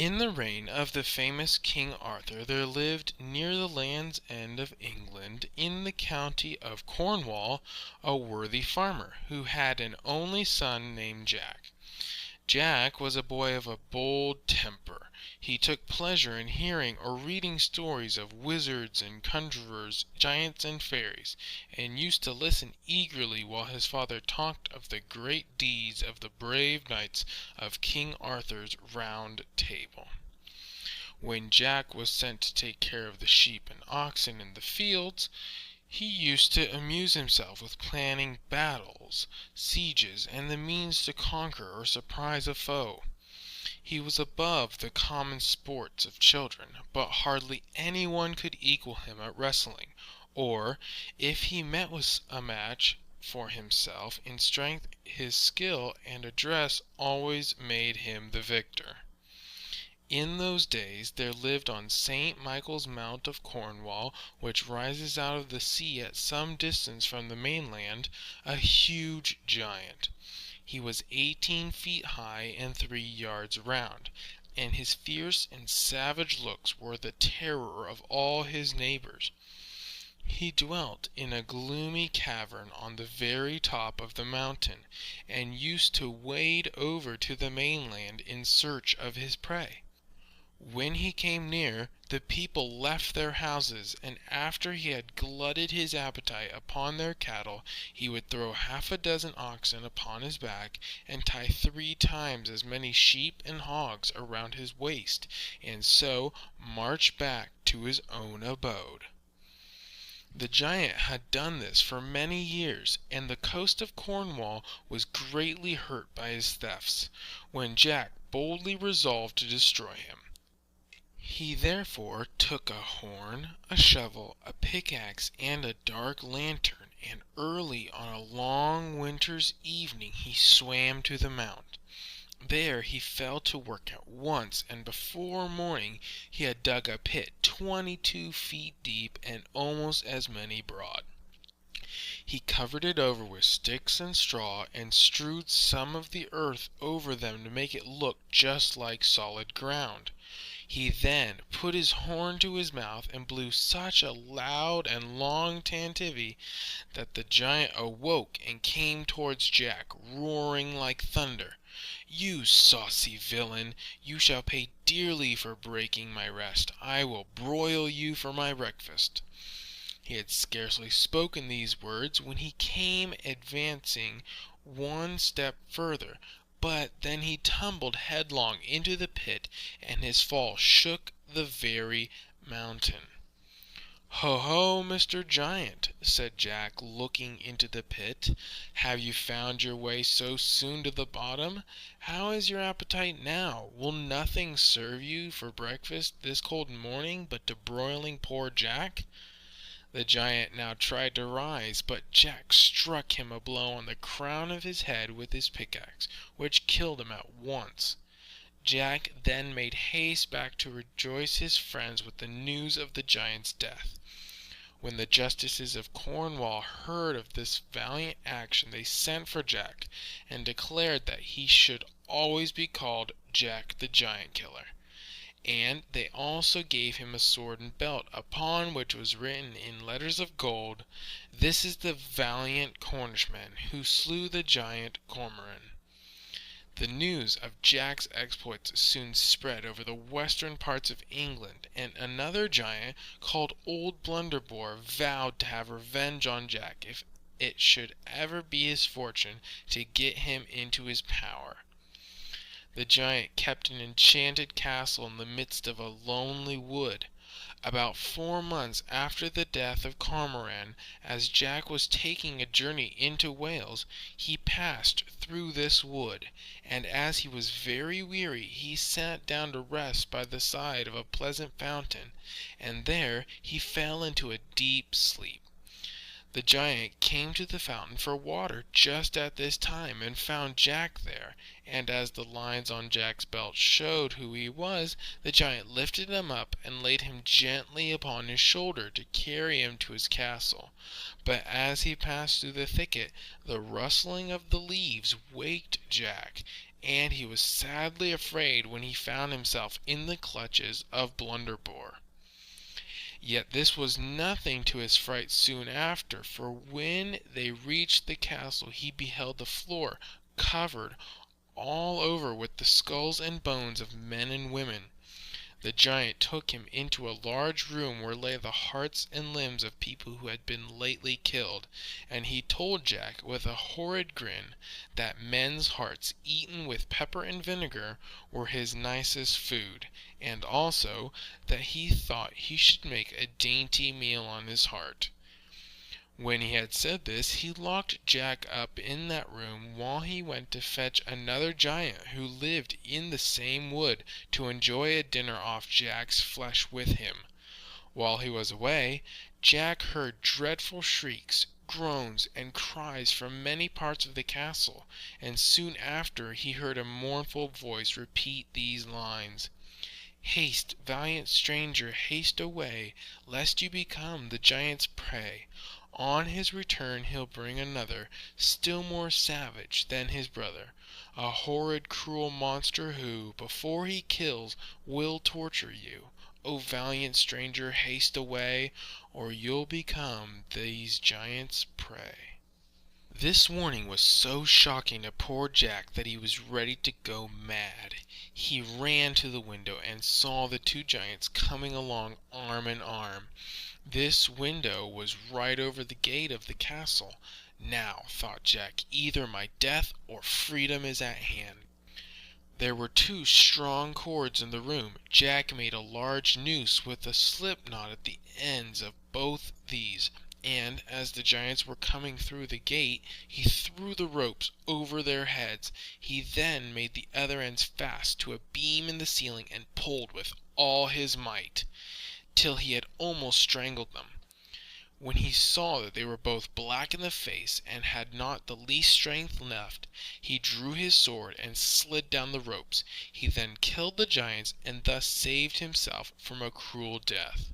In the reign of the famous King Arthur, there lived near the Land's End of England, in the county of Cornwall, a worthy farmer, who had an only son named Jack. Jack was a boy of a bold temper. He took pleasure in hearing or reading stories of wizards and conjurers, giants and fairies, and used to listen eagerly while his father talked of the great deeds of the brave knights of King Arthur's Round Table. When Jack was sent to take care of the sheep and oxen in the fields, he used to amuse himself with planning battles, sieges, and the means to conquer or surprise a foe. He was above the common sports of children, but hardly anyone could equal him at wrestling, or, if he met with a match for himself in strength, his skill and address always made him the victor. In those days there lived on St. Michael's Mount of Cornwall, which rises out of the sea at some distance from the mainland, a huge giant. He was 18 feet high and 3 yards round, and his fierce and savage looks were the terror of all his neighbors. He dwelt in a gloomy cavern on the very top of the mountain, and used to wade over to the mainland in search of his prey. When he came near, the people left their houses, and after he had glutted his appetite upon their cattle, he would throw 6 oxen upon his back, and tie 3 times as many sheep and hogs around his waist, and so march back to his own abode. The giant had done this for many years, and the coast of Cornwall was greatly hurt by his thefts, when Jack boldly resolved to destroy him. He therefore took a horn, a shovel, a pickaxe, and a dark lantern, and early on a long winter's evening he swam to the mount. There he fell to work at once, and before morning he had dug a pit 22 feet deep and almost as many broad. He covered it over with sticks and straw, and strewed some of the earth over them to make it look just like solid ground. He then put his horn to his mouth and blew such a loud and long tantivy that the giant awoke and came towards Jack, roaring like thunder. "You saucy villain, you shall pay dearly for breaking my rest. I will broil you for my breakfast." He had scarcely spoken these words when he came advancing one step further, but then he tumbled headlong into the pit, and his fall shook the very mountain. "Ho, ho, Mr. Giant," said Jack, looking into the pit. "Have you found your way so soon to the bottom? How is your appetite now? Will nothing serve you for breakfast this cold morning but to broiling poor Jack?" The giant now tried to rise, but Jack struck him a blow on the crown of his head with his pickaxe, which killed him at once. Jack then made haste back to rejoice his friends with the news of the giant's death. When the justices of Cornwall heard of this valiant action, they sent for Jack, and declared that he should always be called Jack the Giant Killer. And they also gave him a sword and belt, upon which was written in letters of gold, "This is the valiant Cornishman who slew the giant Cormoran." The news of Jack's exploits soon spread over the western parts of England, and another giant, called Old Blunderbore, vowed to have revenge on Jack if it should ever be his fortune to get him into his power. The giant kept an enchanted castle in the midst of a lonely wood. About 4 months after the death of Cormoran, as Jack was taking a journey into Wales, he passed through this wood, and as he was very weary, he sat down to rest by the side of a pleasant fountain, and there he fell into a deep sleep. The giant came to the fountain for water just at this time, and found Jack there, and as the lines on Jack's belt showed who he was, the giant lifted him up and laid him gently upon his shoulder to carry him to his castle. But as he passed through the thicket, the rustling of the leaves waked Jack, and he was sadly afraid when he found himself in the clutches of Blunderbore. Yet this was nothing to his fright soon after, for when they reached the castle he beheld the floor covered all over with the skulls and bones of men and women. The giant took him into a large room where lay the hearts and limbs of people who had been lately killed, and he told Jack with a horrid grin that men's hearts eaten with pepper and vinegar were his nicest food, and also that he thought he should make a dainty meal on his heart. When he had said this, he locked Jack up in that room while he went to fetch another giant who lived in the same wood to enjoy a dinner off Jack's flesh with him. While he was away, Jack heard dreadful shrieks, groans, and cries from many parts of the castle, and soon after he heard a mournful voice repeat these lines: "Haste, valiant stranger, haste away, lest you become the giant's prey. On his return he'll bring another, still more savage than his brother, a horrid, cruel monster who, before he kills, will torture you. O valiant stranger, haste away, or you'll become these giants' prey." This warning was so shocking to poor Jack that he was ready to go mad. He ran to the window and saw the two giants coming along arm in arm. This window was right over the gate of the castle. Now, thought Jack, either my death or freedom is at hand. There were two strong cords in the room. Jack made a large noose with a slip knot at the ends of both these, and as the giants were coming through the gate, he threw the ropes over their heads. He then made the other ends fast to a beam in the ceiling and pulled with all his might, till he had almost strangled them. When he saw that they were both black in the face and had not the least strength left, he drew his sword and slid down the ropes. He then killed the giants and thus saved himself from a cruel death.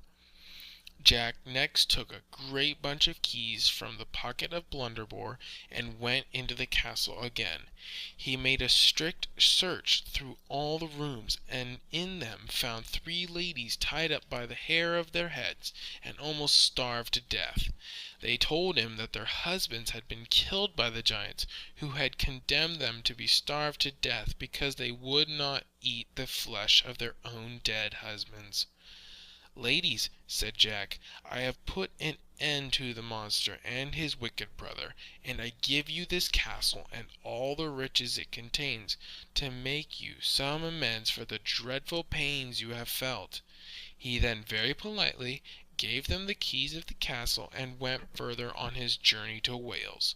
Jack next took a great bunch of keys from the pocket of Blunderbore and went into the castle again. He made a strict search through all the rooms, and in them found 3 ladies tied up by the hair of their heads and almost starved to death. They told him that their husbands had been killed by the giants, who had condemned them to be starved to death because they would not eat the flesh of their own dead husbands. "Ladies," said Jack, "I have put an end to the monster and his wicked brother, and I give you this castle and all the riches it contains, to make you some amends for the dreadful pains you have felt." He then very politely gave them the keys of the castle and went further on his journey to Wales.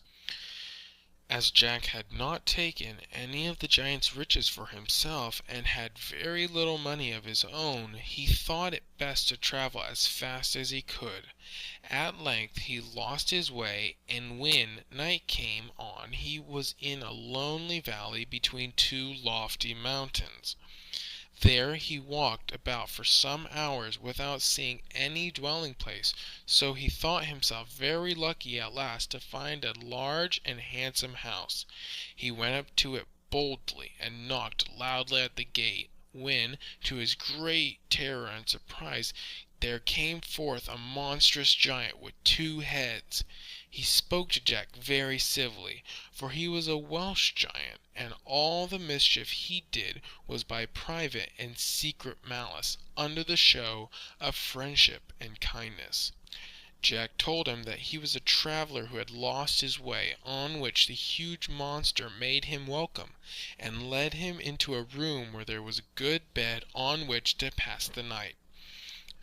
As Jack had not taken any of the giant's riches for himself, and had very little money of his own, he thought it best to travel as fast as he could. At length he lost his way, and when night came on he was in a lonely valley between 2 lofty mountains. There he walked about for some hours without seeing any dwelling place, so he thought himself very lucky at last to find a large and handsome house. He went up to it boldly and knocked loudly at the gate, when, to his great terror and surprise, there came forth a monstrous giant with 2 heads. He spoke to Jack very civilly, for he was a Welsh giant, and all the mischief he did was by private and secret malice, under the show of friendship and kindness. Jack told him that he was a traveller who had lost his way, on which the huge monster made him welcome, and led him into a room where there was a good bed on which to pass the night.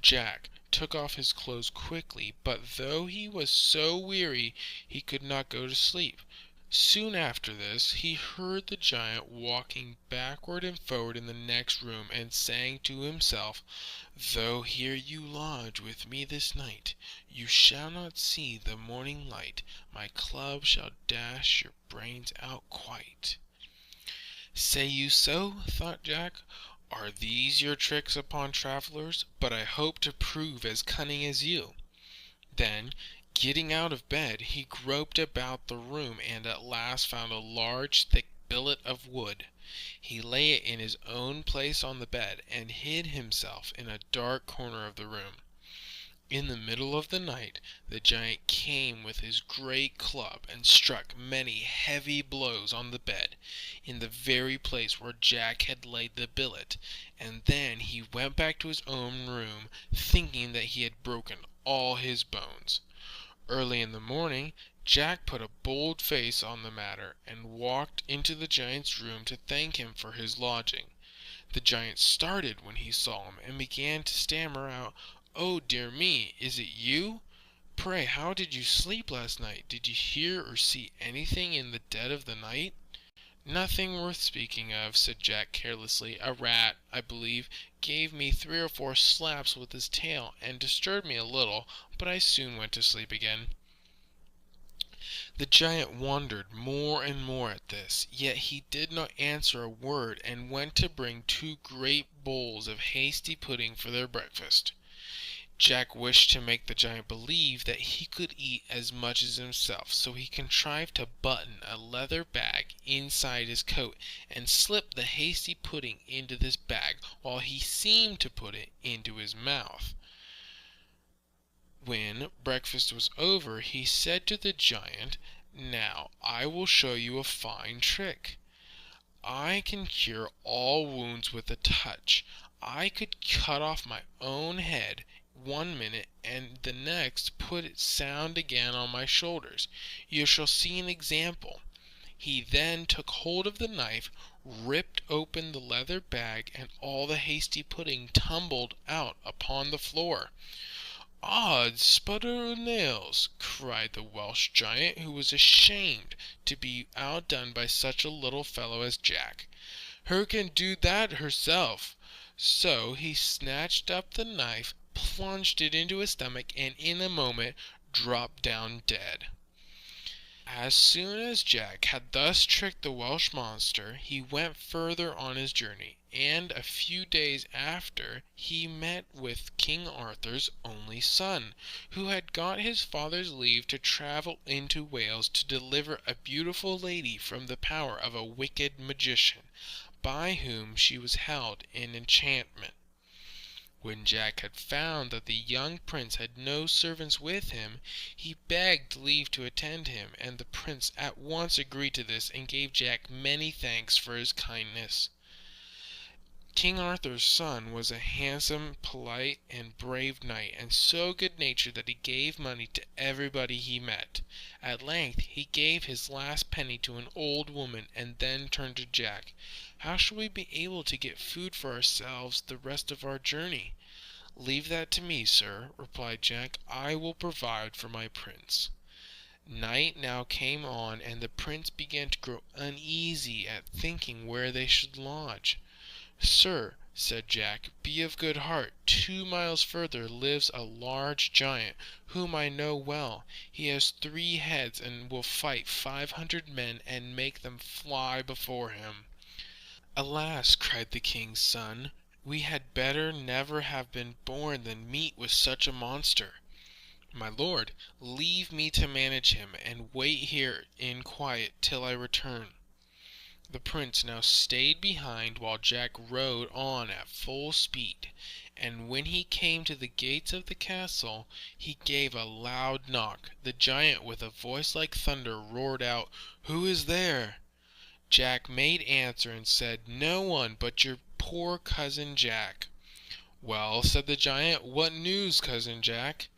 Jack took off his clothes quickly, but though he was so weary he could not go to sleep. Soon after this he heard the giant walking backward and forward in the next room, and saying to himself, "Though here you lodge with me this night, you shall not see the morning light. My club shall dash your brains out quite." "Say you so?" thought Jack. "Are these your tricks upon travellers? But I hope to prove as cunning as you." Then, getting out of bed, he groped about the room, and at last found a large thick billet of wood. He lay it in his own place on the bed, and hid himself in a dark corner of the room. In the middle of the night the giant came with his great club and struck many heavy blows on the bed, in the very place where Jack had laid the billet, and then he went back to his own room, thinking that he had broken all his bones. Early in the morning Jack put a bold face on the matter, and walked into the giant's room to thank him for his lodging. The giant started when he saw him, and began to stammer out, "Oh, dear me, is it you? Pray, how did you sleep last night? Did you hear or see anything in the dead of the night?" "Nothing worth speaking of," said Jack carelessly. "A rat, I believe, gave me 3 or 4 slaps with his tail, and disturbed me a little, but I soon went to sleep again." The giant wondered more and more at this, yet he did not answer a word, and went to bring 2 great bowls of hasty pudding for their breakfast. Jack wished to make the giant believe that he could eat as much as himself, so he contrived to button a leather bag inside his coat, and slipped the hasty pudding into this bag, while he seemed to put it into his mouth. When breakfast was over, he said to the giant, "Now I will show you a fine trick. I can cure all wounds with a touch. I could cut off my own head one minute, and the next put it sound again on my shoulders. You shall see an example." He then took hold of the knife, ripped open the leather bag, and all the hasty pudding tumbled out upon the floor. "Odds sputter o' nails!" cried the Welsh giant, who was ashamed to be outdone by such a little fellow as Jack. "Her can do that herself." So he snatched up the knife, plunged it into his stomach, and in a moment dropped down dead. As soon as Jack had thus tricked the Welsh monster, he went further on his journey, and a few days after he met with King Arthur's only son, who had got his father's leave to travel into Wales to deliver a beautiful lady from the power of a wicked magician, by whom she was held in enchantment. When Jack had found that the young prince had no servants with him, he begged leave to attend him, and the prince at once agreed to this, and gave Jack many thanks for his kindness. King Arthur's son was a handsome, polite, and brave knight, and so good-natured that he gave money to everybody he met. At length he gave his last penny to an old woman, and then turned to Jack. "How shall we be able to get food for ourselves the rest of our journey?" "Leave that to me, sir," replied Jack. "I will provide for my prince." Night now came on, and the prince began to grow uneasy at thinking where they should lodge. "Sir," said Jack, "be of good heart. 2 miles further lives a large giant, whom I know well. He has 3 heads, and will fight 500 men, and make them fly before him." "Alas!" cried the king's son, "we had better never have been born than meet with such a monster. My lord, leave me to manage him, and wait here in quiet till I return." The prince now stayed behind, while Jack rode on at full speed, and when he came to the gates of the castle, he gave a loud knock. The giant, with a voice like thunder, roared out, "Who is there?" Jack made answer and said, "No one but your poor cousin Jack." "Well," said the giant, "what news, cousin Jack?"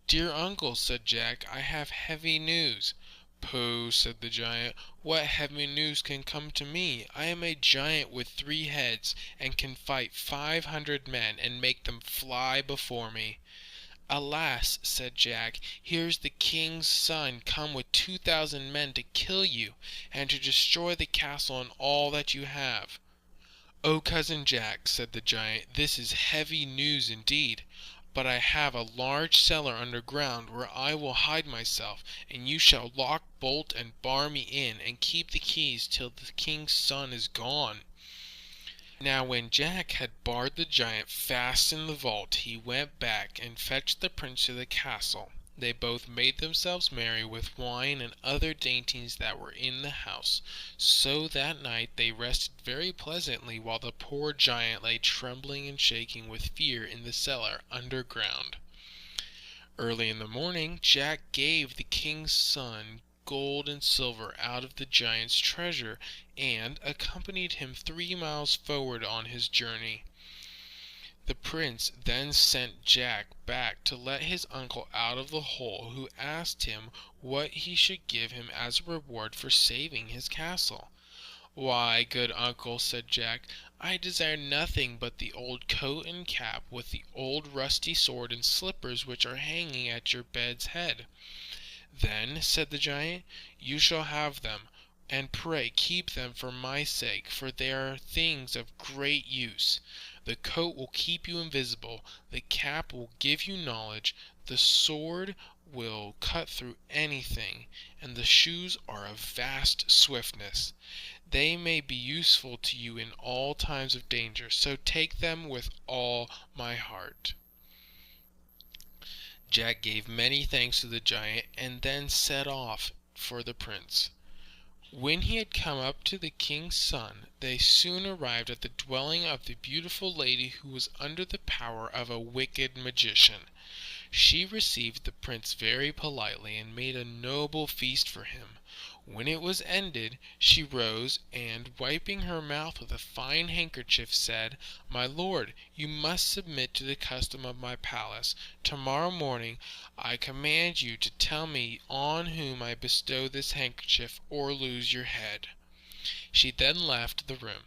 "Dear uncle," said Jack, "I have heavy news." "Pooh!" said the giant, "what heavy news can come to me? I am a giant with 3 heads, and can fight 500 men, and make them fly before me." "Alas!" said Jack, "here's the king's son come with 2,000 men to kill you, and to destroy the castle and all that you have." "Oh, cousin Jack," said the giant, "this is heavy news indeed. But I have a large cellar underground, where I will hide myself, and you shall lock, bolt, and bar me in, and keep the keys till the king's son is gone." Now when Jack had barred the giant fast in the vault, he went back and fetched the prince to the castle. They both made themselves merry with wine and other dainties that were in the house. So that night they rested very pleasantly, while the poor giant lay trembling and shaking with fear in the cellar underground. Early in the morning Jack gave the king's son gold and silver out of the giant's treasure, and accompanied him 3 miles forward on his journey. The prince then sent Jack back to let his uncle out of the hole, who asked him what he should give him as a reward for saving his castle. "Why, good uncle," said Jack, "I desire nothing but the old coat and cap, with the old rusty sword and slippers which are hanging at your bed's head." "Then," said the giant, "you shall have them, and pray keep them for my sake, for they are things of great use. The coat will keep you invisible, the cap will give you knowledge, the sword will cut through anything, and the shoes are of vast swiftness. They may be useful to you in all times of danger, so take them with all my heart." Jack gave many thanks to the giant, and then set off for the prince. When he had come up to the king's son, they soon arrived at the dwelling of the beautiful lady who was under the power of a wicked magician. She received the prince very politely, and made a noble feast for him. When it was ended, she rose, and, wiping her mouth with a fine handkerchief, said, "My lord, you must submit to the custom of my palace. Tomorrow morning I command you to tell me on whom I bestow this handkerchief, or lose your head." She then left the room.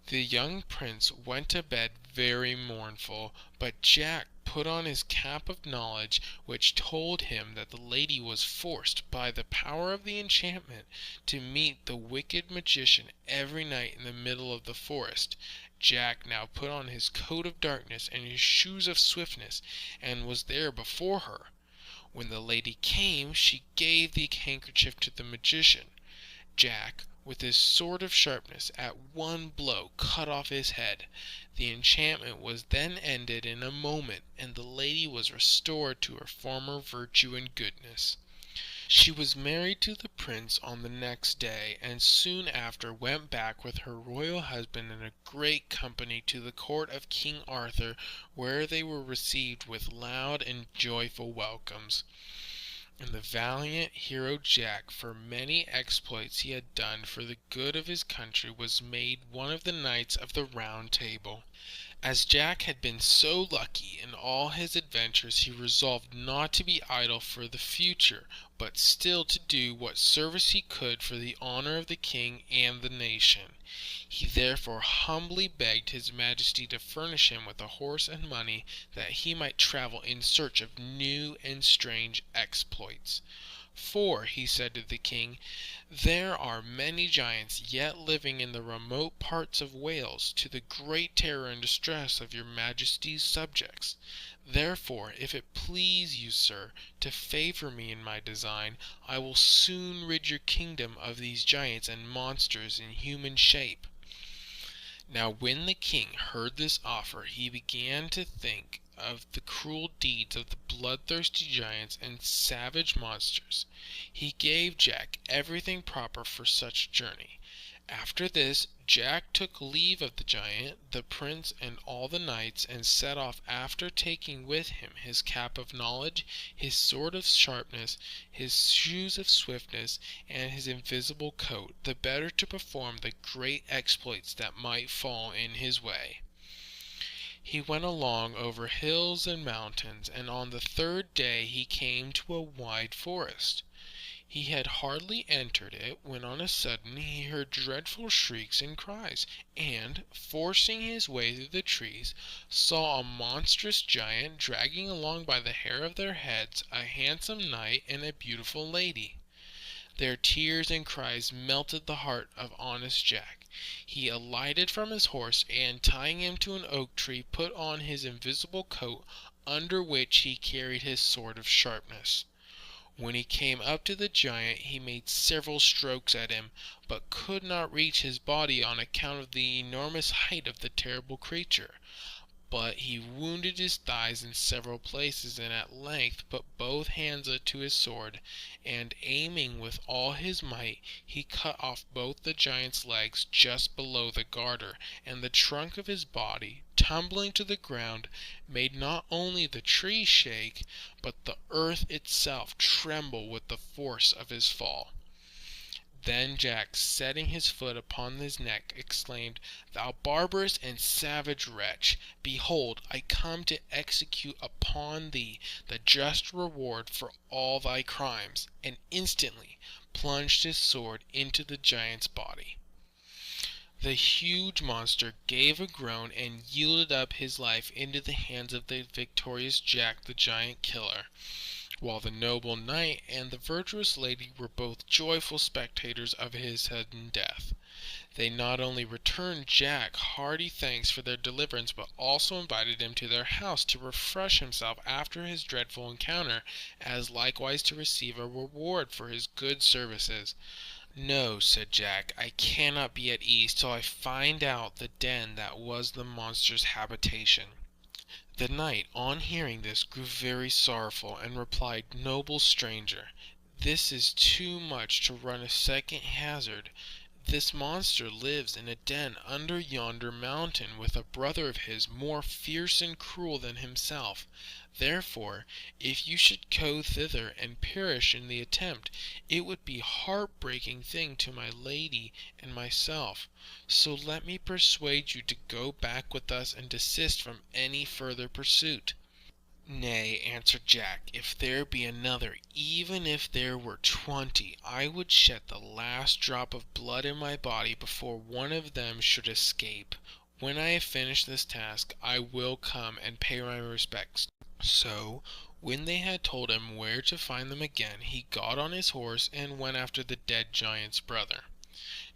The young prince went to bed very mournful, but Jack put on his cap of knowledge, which told him that the lady was forced, by the power of the enchantment, to meet the wicked magician every night in the middle of the forest. Jack now put on his coat of darkness and his shoes of swiftness, and was there before her. When the lady came, she gave the handkerchief to the magician. Jack, with his sword of sharpness, at one blow cut off his head. The enchantment was then ended in a moment, and the lady was restored to her former virtue and goodness. She was married to the prince on the next day, and soon after went back with her royal husband in a great company to the court of King Arthur, where they were received with loud and joyful welcomes. And the valiant hero Jack, for many exploits he had done for the good of his country, was made one of the knights of the Round Table. As Jack had been so lucky in all his adventures, he resolved not to be idle for the future, but still to do what service he could for the honor of the king and the nation. He therefore humbly begged his majesty to furnish him with a horse and money, that he might travel in search of new and strange exploits. "For," he said to the king, "there are many giants yet living in the remote parts of Wales, to the great terror and distress of your majesty's subjects. Therefore, if it please you, sir, to favour me in my design, I will soon rid your kingdom of these giants and monsters in human shape." Now when the king heard this offer, he began to think of the cruel deeds of the bloodthirsty giants and savage monsters. He gave Jack everything proper for such a journey. After this, Jack took leave of the giant, the prince, and all the knights, and set off, after taking with him his cap of knowledge, his sword of sharpness, his shoes of swiftness, and his invisible coat, the better to perform the great exploits that might fall in his way. He went along over hills and mountains, and on the third day he came to a wide forest. He had hardly entered it, when on a sudden he heard dreadful shrieks and cries, and, forcing his way through the trees, saw a monstrous giant dragging along by the hair of their heads a handsome knight and a beautiful lady. Their tears and cries melted the heart of honest Jack. He alighted from his horse, and, tying him to an oak tree, put on his invisible coat, under which he carried his sword of sharpness. When he came up to the giant, he made several strokes at him, but could not reach his body on account of the enormous height of the terrible creature. But he wounded his thighs in several places, and at length put both hands to his sword, and aiming with all his might, he cut off both the giant's legs just below the garter, and the trunk of his body, tumbling to the ground, made not only the tree shake, but the earth itself tremble with the force of his fall. Then Jack, setting his foot upon his neck, exclaimed, "Thou barbarous and savage wretch, behold, I come to execute upon thee the just reward for all thy crimes," and instantly plunged his sword into the giant's body. The huge monster gave a groan and yielded up his life into the hands of the victorious Jack the Giant Killer, while the noble knight and the virtuous lady were both joyful spectators of his sudden death. They not only returned Jack hearty thanks for their deliverance, but also invited him to their house to refresh himself after his dreadful encounter, as likewise to receive a reward for his good services. "No," said Jack, "I cannot be at ease till I find out the den that was the monster's habitation." The knight, on hearing this, grew very sorrowful, and replied, "Noble stranger, this is too much to run a second hazard. This monster lives in a den under yonder mountain with a brother of his more fierce and cruel than himself. Therefore, if you should go thither and perish in the attempt, it would be a heart-breaking thing to my lady and myself. So let me persuade you to go back with us and desist from any further pursuit." "Nay," answered Jack, "if there be another, even if there were 20, I would shed the last drop of blood in my body before one of them should escape. When I have finished this task, I will come and pay my respects." So, when they had told him where to find them again, he got on his horse and went after the dead giant's brother.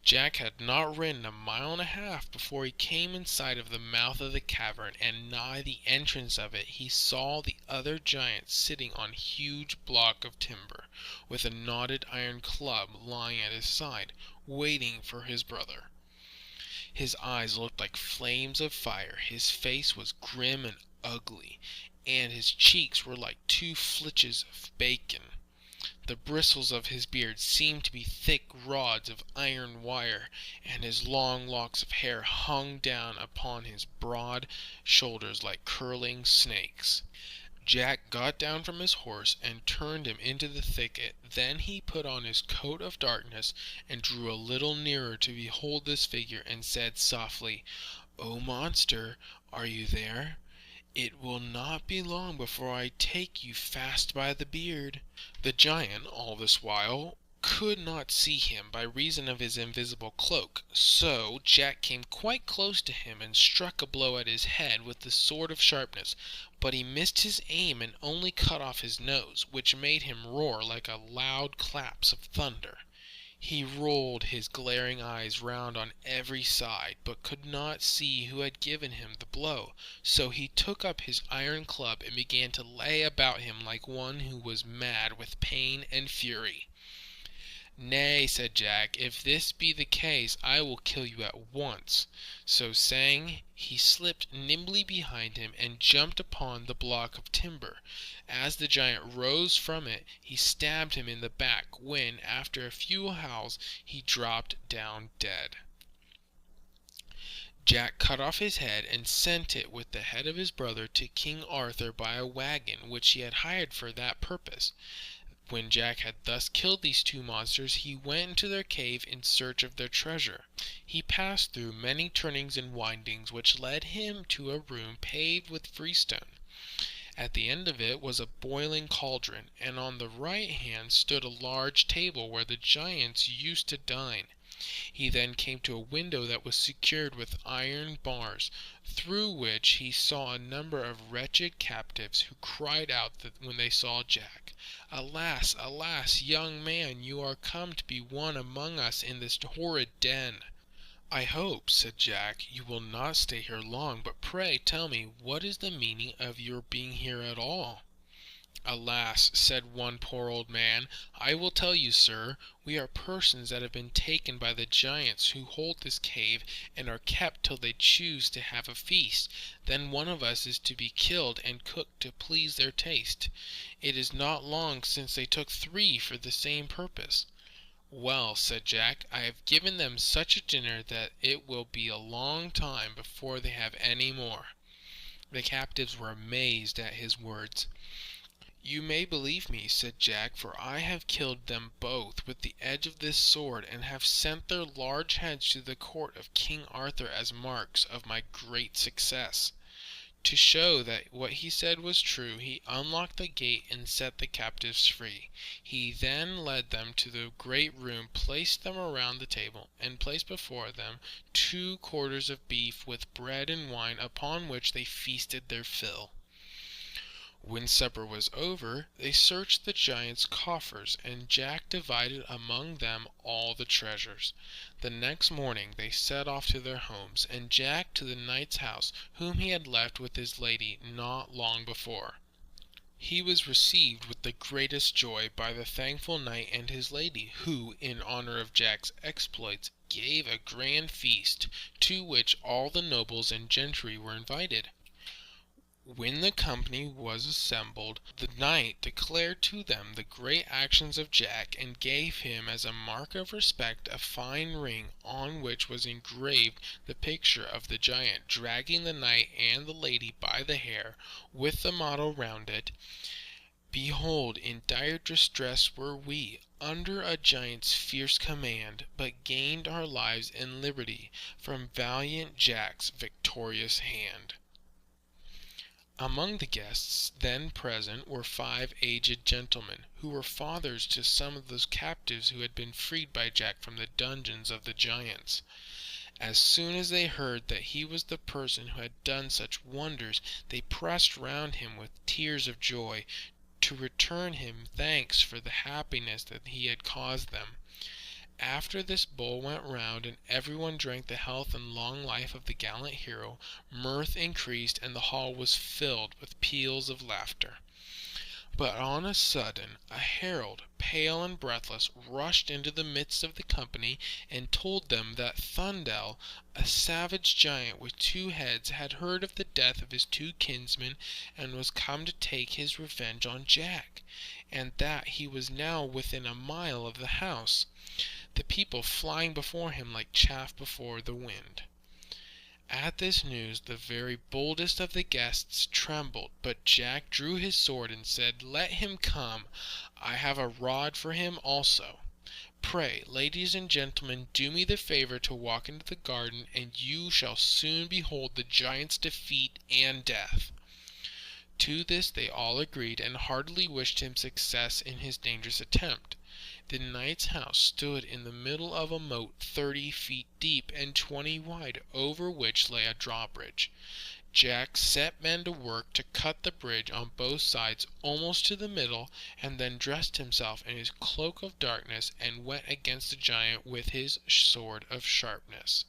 Jack had not ridden a mile and a half before he came in sight of the mouth of the cavern, and nigh the entrance of it he saw the other giant sitting on a huge block of timber, with a knotted iron club lying at his side, waiting for his brother. His eyes looked like flames of fire, his face was grim and ugly, and his cheeks were like two flitches of bacon. The bristles of his beard seemed to be thick rods of iron wire, and his long locks of hair hung down upon his broad shoulders like curling snakes. Jack got down from his horse and turned him into the thicket. Then he put on his coat of darkness and drew a little nearer to behold this figure, and said softly, "O monster, are you there? It will not be long before I take you fast by the beard." The giant, all this while, could not see him by reason of his invisible cloak, so Jack came quite close to him and struck a blow at his head with the sword of sharpness, but he missed his aim and only cut off his nose, which made him roar like a loud claps of thunder. He rolled his glaring eyes round on every side, but could not see who had given him the blow, so he took up his iron club and began to lay about him like one who was mad with pain and fury. "Nay," said Jack, "if this be the case, I will kill you at once." So saying, he slipped nimbly behind him and jumped upon the block of timber. As the giant rose from it, he stabbed him in the back, when, after a few howls, he dropped down dead. Jack cut off his head and sent it with the head of his brother to King Arthur by a wagon which he had hired for that purpose. When Jack had thus killed these two monsters, he went into their cave in search of their treasure. He passed through many turnings and windings, which led him to a room paved with freestone. At the end of it was a boiling cauldron, and on the right hand stood a large table where the giants used to dine. He then came to a window that was secured with iron bars, through which he saw a number of wretched captives, who cried out when they saw Jack, "Alas, alas, young man, you are come to be one among us in this horrid den." "I hope," said Jack, "you will not stay here long, but pray tell me what is the meaning of your being here at all?" "Alas," said one poor old man, "I will tell you, sir. We are persons that have been taken by the giants who hold this cave, and are kept till they choose to have a feast. Then one of us is to be killed and cooked to please their taste. It is not long since they took 3 for the same purpose." "Well," said Jack, "I have given them such a dinner that it will be a long time before they have any more." The captives were amazed at his words. "You may believe me," said Jack, "for I have killed them both with the edge of this sword, and have sent their large heads to the court of King Arthur as marks of my great success." To show that what he said was true, he unlocked the gate and set the captives free. He then led them to the great room, placed them around the table, and placed before them 2 quarters of beef with bread and wine, upon which they feasted their fill. When supper was over, they searched the giant's coffers, and Jack divided among them all the treasures. The next morning they set off to their homes, and Jack to the knight's house, whom he had left with his lady not long before. He was received with the greatest joy by the thankful knight and his lady, who, in honor of Jack's exploits, gave a grand feast, to which all the nobles and gentry were invited. When the company was assembled, the knight declared to them the great actions of Jack, and gave him as a mark of respect a fine ring, on which was engraved the picture of the giant dragging the knight and the lady by the hair, with the motto round it, "Behold, in dire distress were we, under a giant's fierce command, but gained our lives and liberty from valiant Jack's victorious hand." Among the guests then present were 5 aged gentlemen, who were fathers to some of those captives who had been freed by Jack from the dungeons of the giants. As soon as they heard that he was the person who had done such wonders, they pressed round him with tears of joy, to return him thanks for the happiness that he had caused them. After this bowl went round, and everyone drank the health and long life of the gallant hero, mirth increased, and the hall was filled with peals of laughter. But on a sudden a herald, pale and breathless, rushed into the midst of the company, and told them that Thundel, a savage giant with 2 heads, had heard of the death of his 2 kinsmen, and was come to take his revenge on Jack, and that he was now within a mile of the house, the people flying before him like chaff before the wind. At this news the very boldest of the guests trembled, but Jack drew his sword and said, "Let him come, I have a rod for him also. Pray, ladies and gentlemen, do me the favor to walk into the garden, and you shall soon behold the giant's defeat and death." To this they all agreed, and heartily wished him success in his dangerous attempt. The knight's house stood in the middle of a moat 30 feet deep and 20 wide, over which lay a drawbridge. Jack set men to work to cut the bridge on both sides almost to the middle, and then dressed himself in his cloak of darkness, and went against the giant with his sword of sharpness.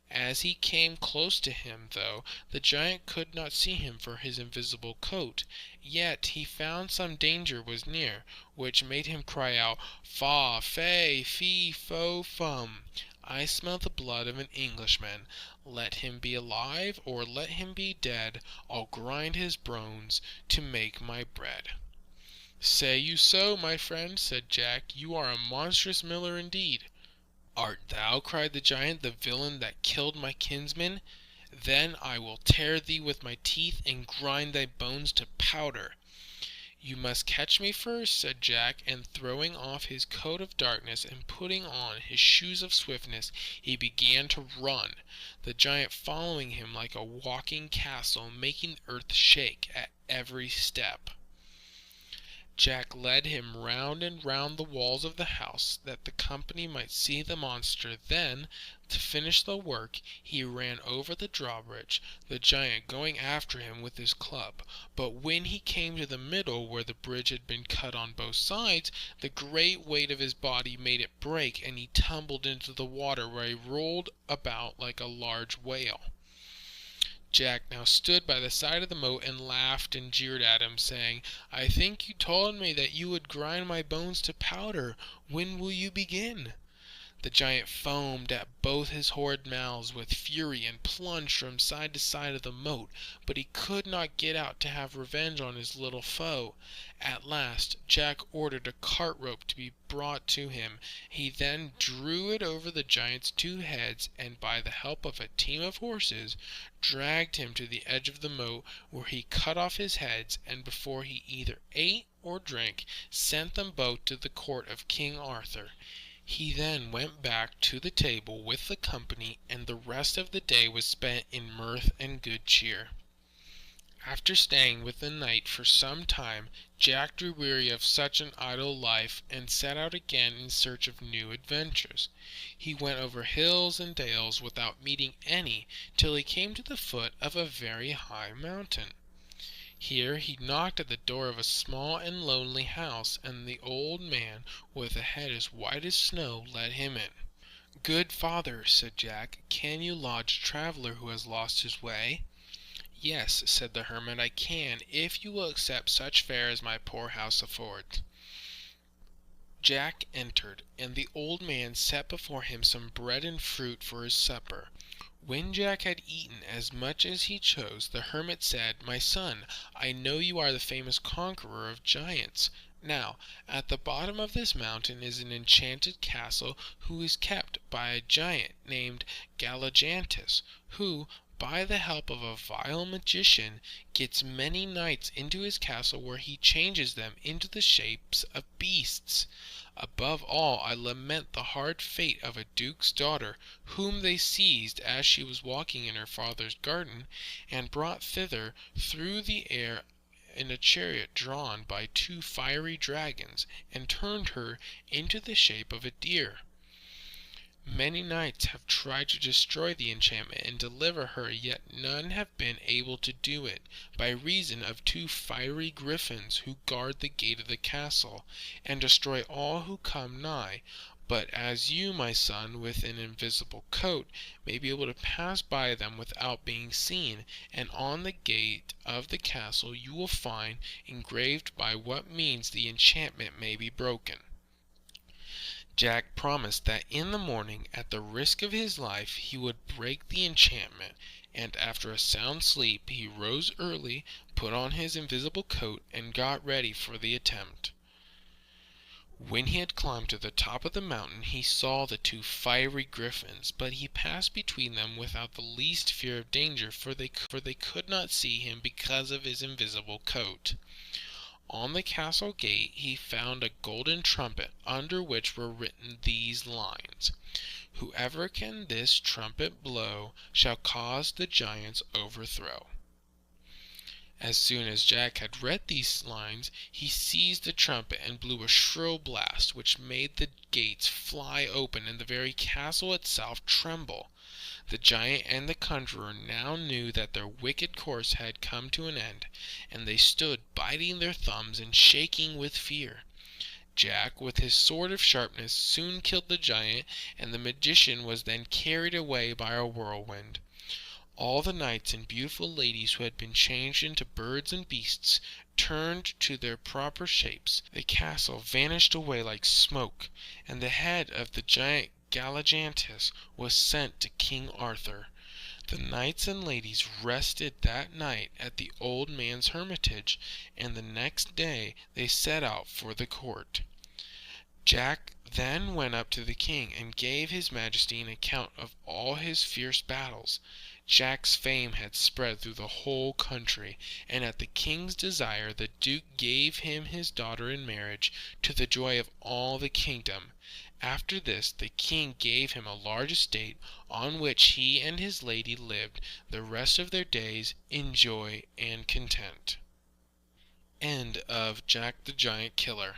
As he came close to him, though the giant could not see him for his invisible coat, yet he found some danger was near, which made him cry out, "Fa, fe, fi, fo, fum! I smell the blood of an Englishman. Let him be alive, or let him be dead, I'll grind his bones to make my bread." "Say you so, my friend?" said Jack. "You are a monstrous miller indeed." "Art thou," cried the giant, "the villain that killed my kinsman? Then I will tear thee with my teeth, and grind thy bones to powder." "You must catch me first," said Jack, and throwing off his coat of darkness and putting on his shoes of swiftness, he began to run, the giant following him like a walking castle, making the earth shake at every step. Jack led him round and round the walls of the house, that the company might see the monster. Then, to finish the work, he ran over the drawbridge, the giant going after him with his club. But when he came to the middle, where the bridge had been cut on both sides, the great weight of his body made it break, and he tumbled into the water, where he rolled about like a large whale. Jack now stood by the side of the moat and laughed and jeered at him, saying, "I think you told me that you would grind my bones to powder. When will you begin?" The giant foamed at both his horrid mouths with fury and plunged from side to side of the moat, but he could not get out to have revenge on his little foe. At last Jack ordered a cart rope to be brought to him. He then drew it over the giant's two heads, and by the help of a team of horses dragged him to the edge of the moat, where he cut off his heads, and before he either ate or drank, sent them both to the court of King Arthur. He then went back to the table with the company, and the rest of the day was spent in mirth and good cheer. After staying with the knight for some time, Jack grew weary of such an idle life, and set out again in search of new adventures. He went over hills and dales without meeting any, till he came to the foot of a very high mountain. Here he knocked at the door of a small and lonely house, and the old man, with a head as white as snow, let him in. "Good father," said Jack, "can you lodge a traveller who has lost his way?" "Yes," said the hermit, "I can, if you will accept such fare as my poor house affords." Jack entered, and the old man set before him some bread and fruit for his supper. When Jack had eaten as much as he chose, the hermit said, "My son, I know you are the famous conqueror of giants. Now, at the bottom of this mountain is an enchanted castle, who is kept by a giant named Galligantus, who, by the help of a vile magician, gets many knights into his castle, where he changes them into the shapes of beasts. Above all, I lament the hard fate of a duke's daughter, whom they seized as she was walking in her father's garden, and brought thither through the air in a chariot drawn by two fiery dragons, and turned her into the shape of a deer. Many knights have tried to destroy the enchantment and deliver her, yet none have been able to do it, by reason of two fiery griffins who guard the gate of the castle, and destroy all who come nigh. But as you, my son, with an invisible coat, may be able to pass by them without being seen, and on the gate of the castle you will find engraved by what means the enchantment may be broken." Jack promised that in the morning, at the risk of his life, he would break the enchantment, and after a sound sleep he rose early, put on his invisible coat, and got ready for the attempt. When he had climbed to the top of the mountain, he saw the two fiery griffins, but he passed between them without the least fear of danger, for they could not see him because of his invisible coat. On the castle gate he found a golden trumpet, under which were written these lines: "Whoever can this trumpet blow shall cause the giant's overthrow." As soon as Jack had read these lines, he seized the trumpet and blew a shrill blast, which made the gates fly open and the very castle itself tremble. The giant and the conjurer now knew that their wicked course had come to an end, and they stood biting their thumbs and shaking with fear. Jack, with his sword of sharpness, soon killed the giant, and the magician was then carried away by a whirlwind. All the knights and beautiful ladies who had been changed into birds and beasts turned to their proper shapes. The castle vanished away like smoke, and the head of the giant Galligantus was sent to King Arthur. The knights and ladies rested that night at the old man's hermitage, and the next day they set out for the court. Jack then went up to the king and gave his majesty an account of all his fierce battles. Jack's fame had spread through the whole country, and at the king's desire the duke gave him his daughter in marriage, to the joy of all the kingdom. After this the king gave him a large estate, on which he and his lady lived the rest of their days in joy and content. End of Jack the Giant Killer.